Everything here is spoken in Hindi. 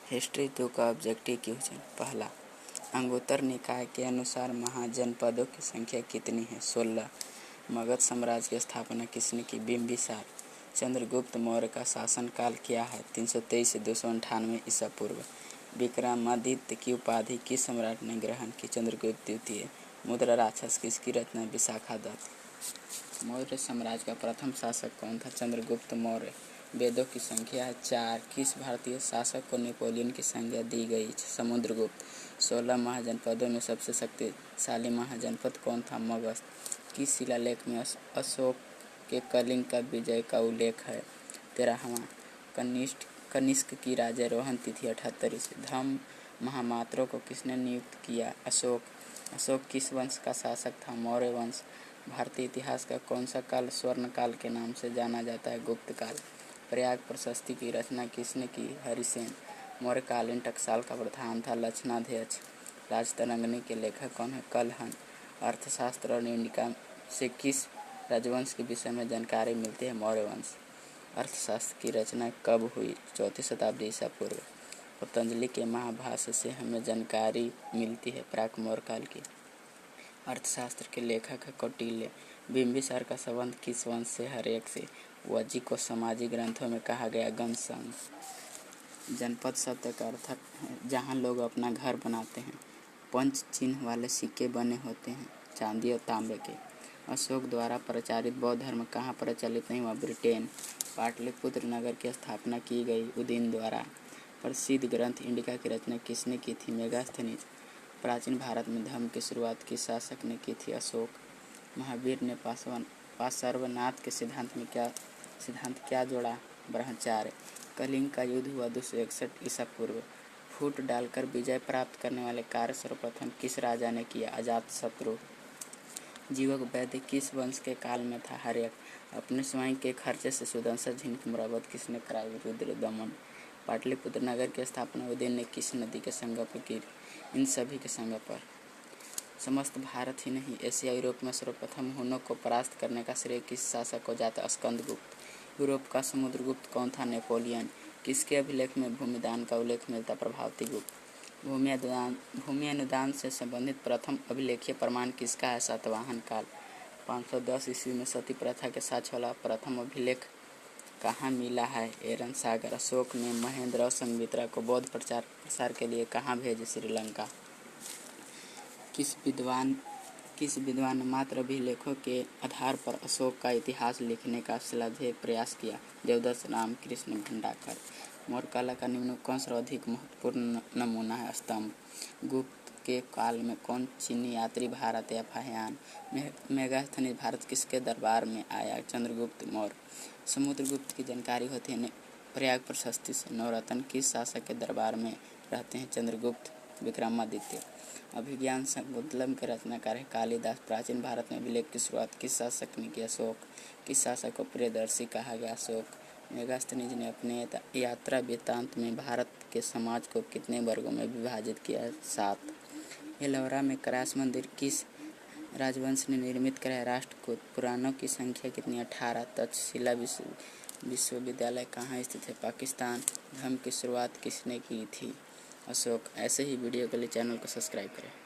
हिस्ट्री 2 का ऑब्जेक्टिव क्वेश्चन। पहला, अंगुत्तर निकाय के अनुसार महाजनपदों की संख्या कितनी है? 16। मगध साम्राज्य की स्थापना किसने की? बिंबिसार। चंद्रगुप्त मौर्य का शासनकाल क्या है? 323 से 298 ईसा पूर्व। विक्रमादित्य की उपाधि किस सम्राट ने ग्रहण की? चंद्रगुप्त द्वितीय। मुद्रा राक्षस किसकी रचना? विशाखादत्त। मौर्य साम्राज्य का प्रथम शासक कौन था? चंद्रगुप्त मौर्य। वेदों की संख्या है 4। किस भारतीय शासक को नेपोलियन की संज्ञा दी गई? समुद्रगुप्त। 16 महाजनपदों में सबसे शक्तिशाली महाजनपद कौन था? मगध। किस शिलालेख में अशोक के कलिंग का विजय का उल्लेख है? 13वां। कनिष्क की राज्यारोहण तिथि 78 ईस्वी। धम्म महामात्रों को किसने नियुक्त किया? अशोक। अशोक किस वंश का शासक था? मौर्य वंश। भारतीय इतिहास का कौन सा काल स्वर्ण काल के नाम से जाना जाता है? गुप्त काल। प्रयाग प्रशस्ति की रचना किसने की? हरिसेन। मौर्यकालीन टकसाल का प्रधान था लक्षणाध्यक्ष। राजतरंगिणी के लेखक कौन है? कलहन। अर्थशास्त्र और इंडिका से किस राजवंश के विषय में जानकारी मिलती है? मौर्य वंश। अर्थशास्त्र की रचना कब हुई? 4वीं शताब्दी ईसा पूर्व। पतंजलि के महाभाष्य से हमें जानकारी मिलती है प्राक मौर्य काल की। अर्थशास्त्र के लेखक है कौटिल्य। बिंबिसार का संबंध किस वंश से? हर्यक से। वज्जी को सामाजिक ग्रंथों में कहा गया गणसंघ। जनपद शब्द का अर्थ है जहाँ लोग अपना घर बनाते हैं। पंच चिन्ह वाले सिक्के बने होते हैं चांदी और तांबे के। अशोक द्वारा प्रचारित बौद्ध धर्म कहाँ प्रचलित नहीं हुआ? ब्रिटेन। पाटलिपुत्र नगर की स्थापना की गई उदयन द्वारा। प्रसिद्ध ग्रंथ इंडिका की रचना किसने की थी? मेगास्थनीज। प्राचीन भारत में धर्म की शुरुआत किस शासक ने की थी? अशोक। महावीर ने पार्श्वनाथ के सिद्धांत क्या जोड़ा? ब्रह्मचार्य। कलिंग का युद्ध हुआ 261 ईसा पूर्व। फूट डालकर विजय प्राप्त करने वाले कार्य सर्वप्रथम किस राजा ने किया? अजातशत्रु। जीवक वैद्य किस वंश के काल में था? हर्यक। अपने स्वयं के खर्चे से सुदर्शन झिन की मरम्मत किसने कराई? रुद्रदमन। पाटलिपुत्र नगर की स्थापना उदयन ने किस नदी के संगम पर की? इन सभी के संगम पर। समस्त भारत ही नहीं एशिया यूरोप में सर्वप्रथम हुनों को परास्त करने का श्रेय किस शासक को जाता है? स्कंदगुप्त। यूरोप का समुद्रगुप्त कौन था? नेपोलियन। किसके अभिलेख में भूमिदान का उल्लेख मिलता? प्रभावती गुप्त। भूमि अनुदान से संबंधित प्रथम अभिलेखीय प्रमाण किसका है? सातवाहन काल। 510 ईस्वी में सती प्रथा के साक्ष्य वाला प्रथम अभिलेख कहाँ मिला है? एरन सागर। अशोक ने महेंद्र और संघमित्रा को बौद्ध प्रचार प्रसार के लिए कहाँ भेजे? श्रीलंका। किस विद्वान ने मात्र अभिलेखों के आधार पर अशोक का इतिहास लिखने का श्लाघनीय प्रयास किया? देवदास रामकृष्ण भंडारकर। मौर्य कला का निम्न कौन सर्वाधिक महत्वपूर्ण नमूना है? स्तंभ। गुप्त के काल में कौन चीनी यात्री भारत आया? फाहियान। मेगास्थनीज भारत किसके दरबार में आया? चंद्रगुप्त मौर्य। समुद्रगुप्त की जानकारी होती है प्रयाग प्रशस्ति से। नवरत्न किस शासक के दरबार में रहते हैं? चंद्रगुप्त। विक्रमादित्य। अभिज्ञान शाकुंतलम के रचनाकार है कालिदास। प्राचीन भारत में अभिलेख की शुरुआत किस शासक ने की? अशोक। किस शासक को प्रियदर्शी कहा गया? अशोक। मेगास्थनीज ने अपने यात्रा वृत्तांत में भारत के समाज को कितने वर्गों में विभाजित किया? 7। एलोरा में कैलाश मंदिर किस राजवंश ने निर्मित कराया? राष्ट्रकूट। पुराणों की संख्या कितनी? 18। तक्षशिला विश्वविद्यालय कहाँ स्थित है? पाकिस्तान। धर्म की शुरुआत किसने की थी? अशोक। ऐसे ही वीडियो के लिए चैनल को सब्सक्राइब करें।